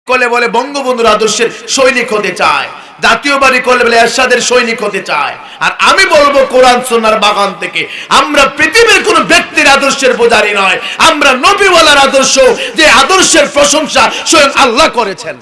করলে বলে বঙ্গবন্ধুর আদর্শের সৈনিক হতে চায়, জাতীয়বাদী করলে বলে এরশাদের সৈনিক হতে চায়। আর আমি বলবো কোরআন সুন্নাহর বাগান থেকে আমরা পৃথিবীর কোন ব্যক্তির আদর্শের পূজারী নয়, আমরা নবীওয়ালার আদর্শ, যে আদর্শের প্রশংসা স্বয়ং আল্লাহ করেছেন,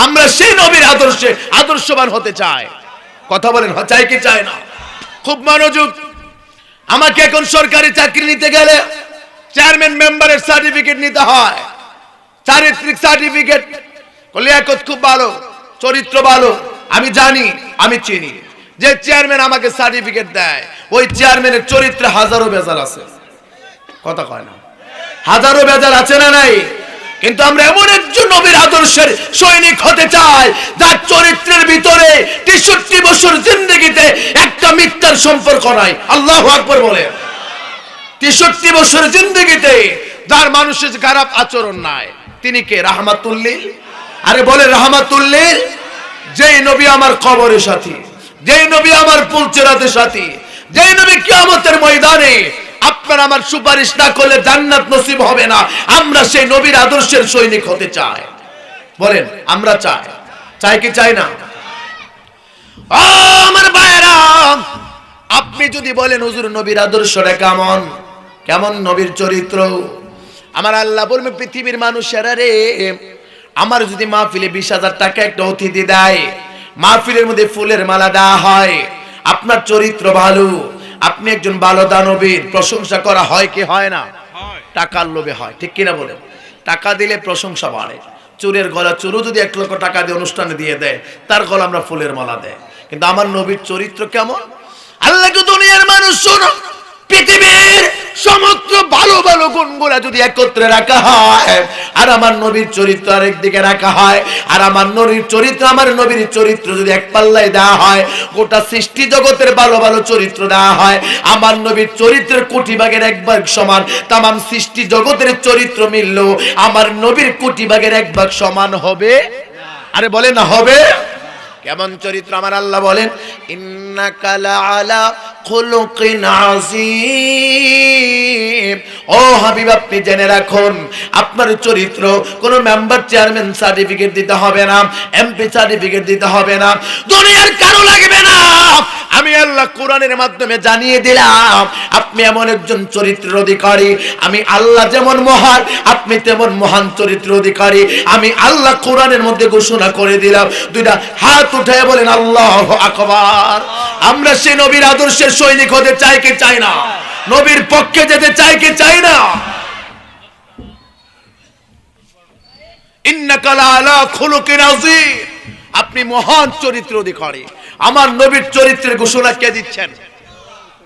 আমরা সেই নবীর আদর্শে আদর্শবান হতে চাই। কথা বলেন চাই কি চাই না? খুব মনোযোগ। আমাকে এখন সরকারি চাকরি নিতে গেলে চেয়ারম্যান মেম্বারের সার্টিফিকেট নিতে হয়, চারিত্রিক সার্টিফিকেট। লিয়াকত খুব ভালো, চরিত্র ভালো, আমি জানি, আমি চিনি। যে চেয়ারম্যান আমাকে সার্টিফিকেট দেয় ওই চেয়ারম্যানের চরিত্রে হাজারো বেজাল আছে। কথা কয় না? হাজারো বেজাল আছে না নাই? কিন্তু আমরা এমন একজন নবীর আদর্শের সৈনিক হতে চাই যার চরিত্রের ভিতরে ৬৩ বছর জিন্দেগিতে একটা মিথ্যার সম্পর্ক নাই। আল্লাহু আকবার বলে। ৬৩ বছর জিন্দেগিতে যার মানুষের খারাপ আচরণ নাই, তিনি কে? রাহমাতুল্লিল। আরে বলে রাহমাতুল্লিল। যেই নবী আমার কবরের সাথী, যেই নবী আমার পুলচেরাতের সাথী, যেই নবী কিয়ামতের ময়দানে আপনার আমার সুপারিশ না করলে জান্নাত নসিব হবে না, আমরা সেই নবীর আদর্শের সৈনিক হতে চাই। বলেন আমরা চাই, চাই কি চাই না? আমার ভাইরা, আপনি যদি বলেন হুজুর নবীর আদর্শটা কেমন, কেমন নবীর চরিত্র, আমার আল্লাহ বলবে পৃথিবীর মানুষেরা রে, আমার যদি মাহফিলে ২০,০০০ টাকা একটা অতিথি দেয়, মাহফিলের মধ্যে ফুলের মালা দেওয়া হয়, আপনার চরিত্র ভালো, আপনি একজন ভালো দানবীর, প্রশংসা করা হয় কি হয় না? টাকার লোভে হয়, ঠিক কিনা বলেন? টাকা দিলে প্রশংসা বাড়ে। চুরের গলা চুরু যদি ১ লক্ষ টাকা দিয়ে অনুষ্ঠানে দিয়ে দেয়, তার গলা আমরা ফুলের মালা দেয়। কিন্তু আমার নবীর চরিত্র কেমন? আল্লাহকে দুনিয়ার মানুষ শোনো, পৃথিবীর সমস্ত ভালো ভালো গুণগুলা যদি একত্রে রাখা হয় আর আমার নবীর চরিত্র আরেক দিকে রাখা হয়, আর আমার নবীর চরিত্র আমার নবীর চরিত্র যদি এক পাল্লায় দেওয়া হয়, গোটা সৃষ্টি জগতের ভালো ভালো চরিত্র দেওয়া হয়, আমার নবীর চরিত্রের কোটি ভাগের ১ ভাগ সমান তামাম সৃষ্টি জগতের চরিত্র মিললেও আমার নবীর কোটি ভাগের ১ ভাগ সমান হবে? আরে বলে না হবে? কেমন চরিত্র? আমার আল্লাহ বলেন ইন্নাকা লাআলা খুলুকিন আযীম। ও হাবিব, আপনি জেনে রাখুন আপনার চরিত্র কোনো মেম্বার চেয়ারম্যান সার্টিফিকেট দিতে হবে না, এমপি সার্টিফিকেট দিতে হবে না, দুনিয়ার কারো লাগবে না। আমি আল্লাহ কোরআনের মাধ্যমে জানিয়ে দিলাম আপনি এমন একজন চরিত্রের অধিকারী। আমি আল্লাহ যেমন মহান, আপনি তেমন মহান চরিত্রের অধিকারী। আমি আল্লাহ কোরআনের মধ্যে ঘোষণা করে দিলাম। দুইটা হাত উঠায় বলেন আল্লাহু আকবার। আমরা সেই নবীর আদর্শের সৈনিক হতে চাই কি চাই না? নবীর পক্ষে যেতে চাই কি চাই না? ইন্নাকা লাআলা খুলুকিন আযীম। আপনি মহান চরিত্রের অধিকারী। আমার নবীর চরিত্রের ঘোষণা কে দিচ্ছেন?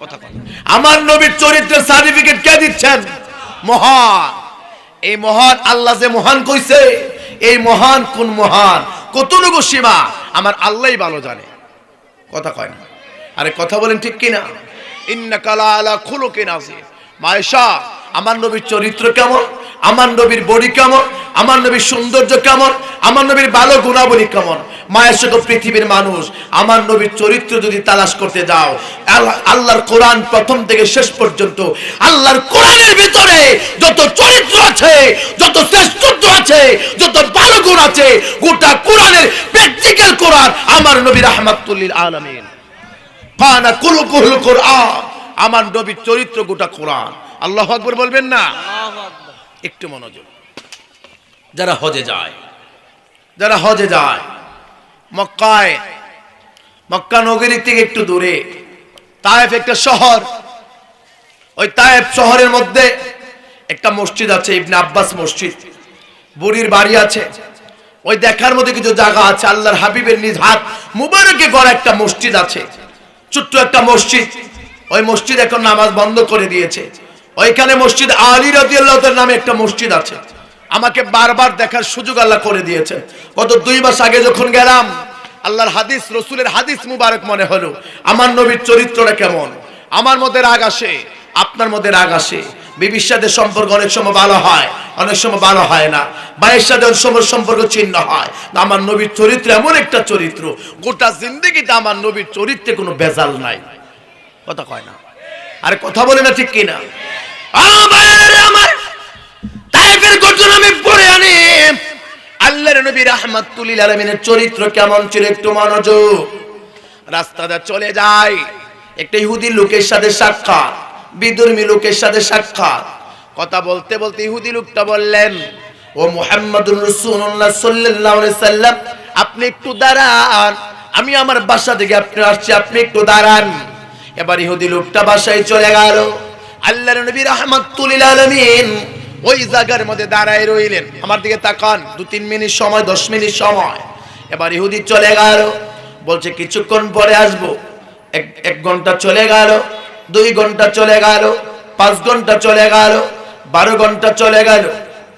কথা বলেন। আমার নবীর চরিত্রের সার্টিফিকেট কে দিচ্ছেন? মহান। এই মহান আল্লাহ যে মহান কইছে, এই মহান কোন মহান, কতটুকু সীমা আমার আল্লাহই ভালো জানে। কথা কয় না? আরে কথা বলেন ঠিক কিনা? ইন্নাকা লাআলা খুলুকিন আযীম। মায়েশা, আমার নবীর চরিত্র কেমন, আমার নবীর বডি কেমন, আমার নবীর সৌন্দর্য কেমন, আমার নবীর ভালো গুণাবলী কেমন? মায়েশা, পৃথিবীর মানুষ আমার নবীর চরিত্র যদি তালাশ করতে যাও, আল্লাহর কোরআন প্রথম থেকে শেষ পর্যন্ত আল্লাহর কোরআনের ভিতরে যত চরিত্র আছে, যত শ্রেষ্ঠত্ব আছে, যত ভালো গুণ আছে, গোটা কোরআনের প্র্যাকটিক্যাল কোরআন আমার নবী রাহমাতুল লিল আলামিন। কানা কুলুকুল কোরআন। আমার নবীর চরিত্র গোটা কোরআন। আল্লাহু আকবার বলবেন না? একটু মনোযোগ। যারা হজে যায়, যারা হজে যায়, মক্কা নগরী থেকে একটু দূরে তায়েফ একটা শহর, ওই তায়েফ শহরের মধ্যে একটা মসজিদ আছে, ইবনে আব্বাস মসজিদ। বুড়ির বাড়ি আছে, ওই দেখার মধ্যে কিছু জায়গা আছে। আল্লাহর হাবিবের নিজ হাত মুবারকে করা একটা মসজিদ আছে, ছোট্ট একটা মসজিদ। ওই মসজিদ এখন নামাজ বন্ধ করে দিয়েছে। ওইখানে মসজিদ আলী রাদিয়াল্লাহু তাআলা নামে একটা মসজিদ আছে। আমাকে বারবার দেখার সুযোগ আল্লাহ করে দিয়েছেন। গত ২ মাস আগে যখন গেলাম, আল্লাহর হাদিস, রসুলের হাদিস মুবারক মনে হলো। আমার নবীর চরিত্রটা কেমন? আমার মধ্যে রাগ আসে, আপনার মধ্যে রাগ আসে। বিবির সাথে সম্পর্ক অনেক সময় ভালো হয়, অনেক সময় ভালো হয় না। ভাইয়ের সাথে অনেক সময় সম্পর্ক ছিন্ন হয়। আমার নবীর চরিত্র এমন একটা চরিত্র, গোটা জিন্দেগিতে আমার নবীর চরিত্রে কোনো ভেজাল নাই। কথা কয় না? আরে কথা বলে না ঠিক কিনা? আমার তায়েফের ঘটনা আমি পড়ে আনি। আল্লাহর নবী রাহমাতুল লিল আলামিনের চরিত্র কেমন ছিল একটু মনোযোগ। রাস্তাটা চলে যায়, একটা ইহুদি লোকের সাথে সাক্ষাৎ, বিধর্মী লোকের সাথে সাক্ষাৎ। কথা বলতে বলতে ইহুদি লোকটা বললেন, ও মুহাম্মাদুর রাসূলুল্লাহ সাল্লাল্লাহু আলাইহি সাল্লাম, আপনি একটু দাঁড়ান, আমি আমার বাসা থেকে আপনি আসছি, আপনি একটু দাঁড়ান। এবার ইহুদি লোকটা বাসায় চলে গেল। আল্লাহর নবী রাহমাতুল লিল আলামিন ওই জায়গার মধ্যে দাঁড়ায় রইলেন। আমার দিকে তাকান, 2-3 মিনিট সময়, 10 মিনিট সময়। এবার ইহুদি চলে গেল, বলছে কিছুক্ষণ পরে আসবো। 1 ঘন্টা চলে গেল, 2 ঘন্টা চলে গেল, 5 ঘন্টা চলে গেল, 12 ঘন্টা চলে গেল।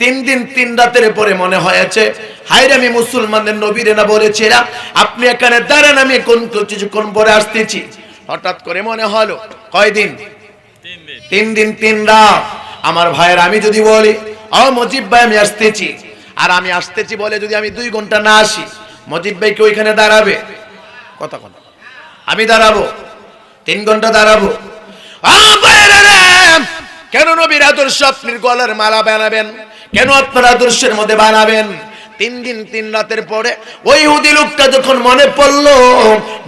3 দিন 3 রাতের পরে মনে হয়েছে, হায়রে আমি মুসলমানদের নবীরে না বলেছিলাম আপনি এখানে দাঁড়ান, আমি কিছুক্ষণ পরে আসতেছি। হঠাৎ করে মনে হলো, কয়দিন? 3 দিন 3 রাত। আমার ভাইয়ের আমি যদি বলি, ও মজিব ভাই আমি আসতেছি, আর আমি আসতেছি বলে যদি আমি 2 ঘন্টা না আসি, মজিব ভাই কি ওইখানে দাঁড়াবে? কথা কথা আমি দাঁড়াবো, 3 ঘন্টা দাঁড়াবো। কেন নবীর আদর্শ আপনার গলার মালা বানাবেন? কেন আপনার আদর্শের মধ্যে বানাবেন? 3 দিন 3 রাতের পরে ওই ইহুদি লোকটা যখন মনে পড়লো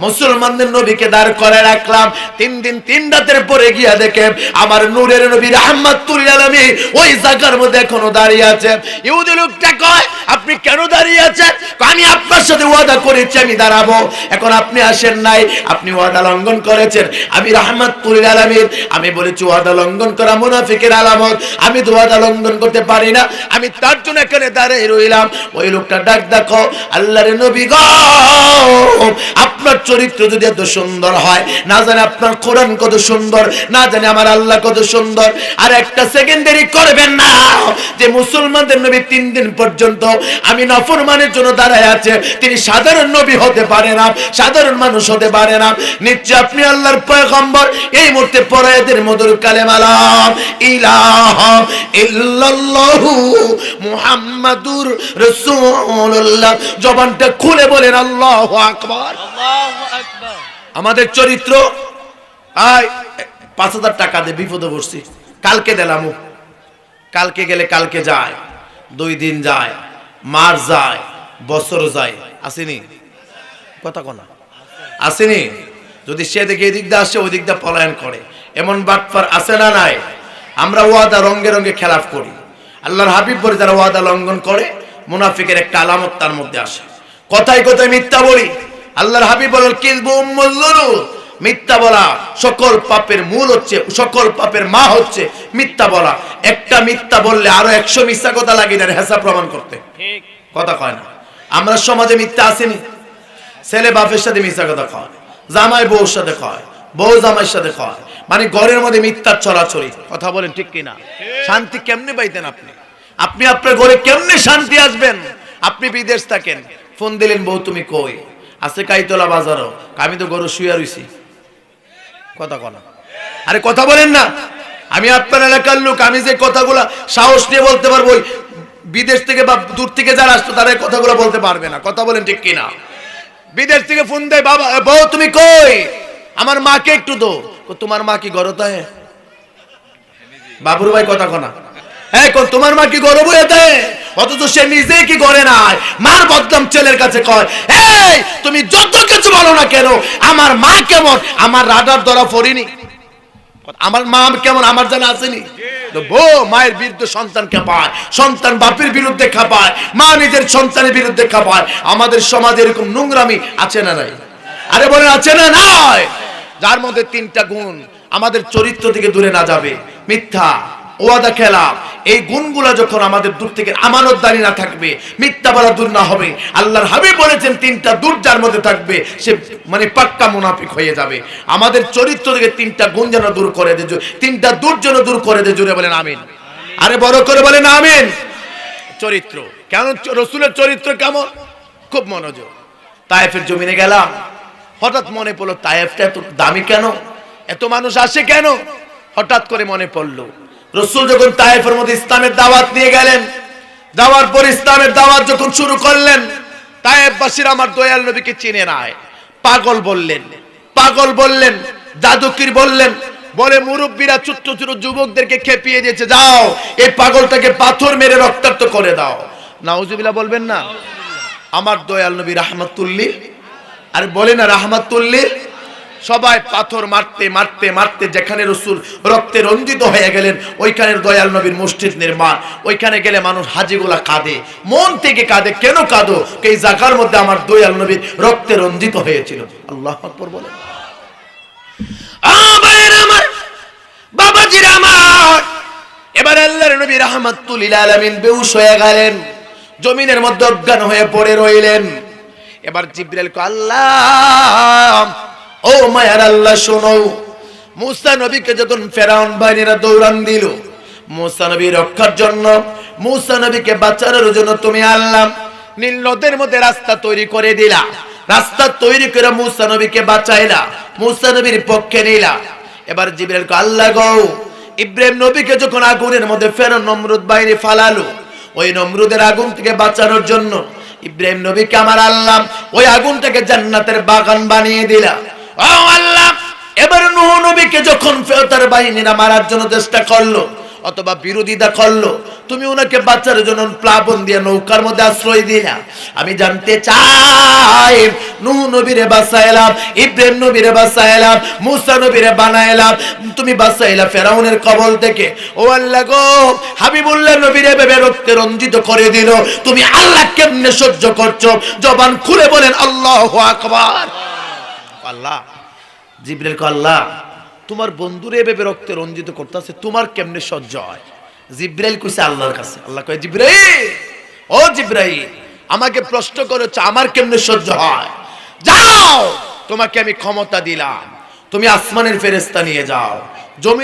মুসলমানদের নবীকে দাঁড় করে রাখলাম, 3 দিন 3 রাতের পরে গিয়া দেখে আমার নূরের নবী রাহমাতুল লিল আলামিন ওই জায়গার মধ্যে এখনো দাঁড়িয়ে আছে। ইহুদি লোকটা কয়, আপনি কেন দাঁড়িয়ে আছেন? আমি আপনার সাথে ওয়াদা করেছি আমি দাঁড়াবো, এখন আপনি আসেন নাই, আপনি ওয়াদা লঙ্ঘন করেছেন। আমি রাহমাতুল লিল আলামিন, আমি বলেছি ওয়াদা লঙ্ঘন করা মুনাফিকের আলামত, আমি তো ওয়াদা লঙ্ঘন করতে পারি না, আমি তার জন্য এখানে দাঁড়িয়ে রইলাম। ওই লোকটা ডাক দেখো, আল্লাহর নবী গো, আপনার চরিত্র যদি এত সুন্দর হয়, না জানে আপনার কোরআন কত সুন্দর, না জানে আমার আল্লাহ কত সুন্দর, আর একটা সেকেন্ড দেরি করবেন না যে মুসলমানদের নবী 3 দিন পর্যন্ত আমি নাফরমানের জন্য দাঁড়ায় আছে, তিনি সাধারণ নবী হতে পারে না, সাধারণ মানুষ হতে পারে না। নিশ্চয় আপনি আল্লাহর পয়গম্বর। এই মুহূর্তে পরায়াতের মধুর কালেমা লা ইলাহা ইল্লাল্লাহু মুহাম্মাদুর রাসূলুল্লাহ, জবানটা খুলে বলেন আল্লাহু আকবার, আল্লাহু আকবার। আমাদের চরিত্র, আয় 5000 টাকা দে, বিপদে পড়ছি, কালকে দিলাম, কালকে গেলে কালকে যায়, 2 দিন যায়, মাস যায়, বছর যায়, আসেনি? কথা কোনা আসেনি? যদি সে দেখে এদিক দিয়ে আসে ওই দিক দিয়ে পলায়ন করে, এমন বাটপার আছে না নাই? আমরা ওয়াদা রঙে রঙে খেলাফ করি। আল্লাহর হাবিব বলে যারা ওয়াদা লঙ্ঘন করে মুনাফিকের একটা আলামত তার মধ্যে আসে। কথায় কথায় মিথ্যা বলি। আল্লাহর হাবিব বলেন কিযবু উম্মুল যুনুব, মিথ্যা বলা সকল পাপের মূল হচ্ছে, সকল পাপের মা হচ্ছে মিথ্যা বলা। একটা মিথ্যা বললে আরো 100 মিথ্যা কথা লাগে তার হিসাব প্রমাণ করতে, ঠিক কথা কয় না? আমরা সমাজে মিথ্যা আসেনি, ছেলে বাপের সাথে মিথ্যা কথা কয়, জামাই বউর সাথে কয়, বউ জামাইয়ের সাথে কয়, মানে ঘরের মধ্যে মিথ্যার ছড়াছড়ি। কথা বলেন ঠিক কিনা? শান্তি কেমনে পাইতেন আপনি? আপনি আপনার ঘরে কেমনে শান্তি আসবেন? আপনি বিদেশ থাকেন, ফোন দিলেন, বউ তুমি কই? আছে কাইতলা বাজারও, আমি তো গরু শুয়ে রইছি। কথা কনা, আরে কথা বলেন না। আমি আপনার এলাকার লোক, আমি যে কথাগুলা সাহস নিয়ে বলতে পারবো, বিদেশ থেকে বা দূর থেকে যারা আসতো তারা এই কথাগুলো বলতে পারবে না। কথা বলেন ঠিক কিনা? বিদেশ থেকে ফোন দেয়, বাবা বউ তুমি কই? আমার মাকে একটু দো। তোমার মা কি গরতা হে? বাবুর ভাই কথা কনা, হ্যাঁ তোমার মা কি গরব হয়ে দেয়? অথচ সে নিজে কি করে নাই, মার বদনাম ছেলের কাছে কয়। এই তুমি যত কিছু বলো না কেন, আমার মা কেমন আমার রাডার ধরা পড়িনি, আমার মা কেমন আমার জানা আসেনি। বউ মায়ের বিরুদ্ধে সন্তান খেপায়, সন্তান বাপের বিরুদ্ধে খেপায়, মা নিজের সন্তানের বিরুদ্ধে খেপায়। আমাদের সমাজে এরকম নোংরামি আছে না নাই? আরে বলেন আছে না নাই? যার মধ্যে 3টা গুণ আমাদের চরিত্র থেকে দূরে না যাবে, মিথ্যা, ওয়াদা খেলাফ, এই গুণগুলা যখন আমাদের দূর থেকে আমানতদারি না থাকবে, মিথ্যা বলা দূর না হবে, আল্লাহর হাবিব বলেছেন 3টা দূর যার মধ্যে থাকবে সে মানে পাক্কা মুনাফিক হয়ে যাবে। আমাদের চরিত্র থেকে 3টা গুণ যেন দূর করে দে, 3টা দূর যেন দূর করে দে। জুড়ে বলেন আমিন, আরে বড় করে বলেন আমিন। চরিত্র কেন? রাসূলের চরিত্র কেমন? খুব মনোযোগ। তায়েফের জমিনে গেলাম, হঠাৎ মনে পড়লো তায়েফটা এত দামি কেন, এত মানুষ আসে কেন? হঠাৎ করে মনে পড়লো রাসূল যখন তায়েফের মধ্যে ইসলামের দাওয়াত নিয়ে গেলেন, যাওয়ার পর ইসলামের দাওয়াত যখন শুরু করলেন, তায়েফবাসীরা আমার দয়াল নবীকে চিনে নাই, পাগল বললেন, পাগল বললেন, জাদুকর বললেন, বলে মুরব্বীরা ছোট্ট ছোট যুবকদেরকে খেপিয়ে দিয়েছে, যাও এই পাগলটাকে পাথর মেরে রক্তাক্ত করে দাও। নাউজুবিল্লাহ বলবেন না? আমার দয়াল নবী রাহমাতুল্লিল, আর বলে না রাহমাতুল্লিল। সবাই পাথর মারতে মারতে মারতে যেখানে রাসূল রক্তে রঞ্জিত হয়ে গেলেন ওইখানের দয়াল নবীর মসজিদ নির্মাণ। ওইখানে গেলে মানুষ হাজিগুলা কাঁদে, মন থেকে কাঁদে। কেন কাঁদো? এই জায়গার মধ্যে আমার দয়াল নবীর রক্তে রঞ্জিত হয়েছিল। আল্লাহু আকবার বলেন। আমার বাবাজির আমার, এবার আল্লাহর নবী রাহমাতুল লিল আলামিন বেহুশ হয়ে গেলেন, জমিনের মধ্যে অজ্ঞান হয়ে পড়ে রইলেন। এবার জিবরাইল কয়, আল্লাহ, ও মায়ার আল্লাহ শোনো, মুসা নবীকে যখন ফেরাউন বাহিনীরা দৌড়ান দিল, মুসা নবী রক্ষার জন্য, মুসা নবীকে বাঁচানোর জন্য তুমি আল্লাহ নীল নদের মধ্যে রাস্তা তৈরি করে দিলা। রাস্তা তৈরি করে মুসা নবীকে বাঁচাইলা, মুসা নবীর পক্ষে নিলা। এবার জিবরাইল কয়, আল্লাহ গো, ইব্রাহিম নবীকে যখন আগুনের মধ্যে ফেরাউন নমরুদ বাহিনী ফালালো, ওই নমরুদের আগুন থেকে বাঁচানোর জন্য ইব্রাহিম নবীকে আমার আল্লাহ ওই আগুনটাকে জান্নাতের বাগান বানিয়ে দিলা। ও আল্লাহ, এবার নূহ নবীকে যখন ফেরেশতার বাহিনীরা মারার জন্য চেষ্টা করলো অথবা বিরোধিতা করলো, তুমি ওনাকে বাঁচার জন্য প্লাবন দিয়ে নৌকার মধ্যে আশ্রয় দিলা। আমি জানতে চাই, নূহ নবীরে বাঁচাইলাম, ইব্রাহিম নবীরে বাঁচাইলাম, মুসা নবীরে বানাইলাম, তুমি বাঁচাইলা ফেরাউনের কবল থেকে। ও আল্লাহ গো, হাবিবুল্লাহ নবীরে ভেবে রক্তে রঞ্জিত করে দিল, তুমি আল্লাহ কেমনে সহ্য করছো? জবান খুলে বলেন আল্লাহু আকবার। আল্লাহ, জিবরাইল কয়, আল্লাহ, তোমার বন্ধুরে ভেবে রক্তে রঞ্জিত করতেছে, তোমার কেমনে সহ্য হয়? জিবরাইল কইছে আল্লাহর কাছে। আল্লাহ কয়, জিবরাইল, ও জিবরাইল, আমাকে প্রশ্ন করেছ আমার কেমনে সহ্য হয়? যাও, তোমাকে আমি ক্ষমতা দিলাম, তুমি আসমানের ফেরেশতা নিয়ে যাও, জমি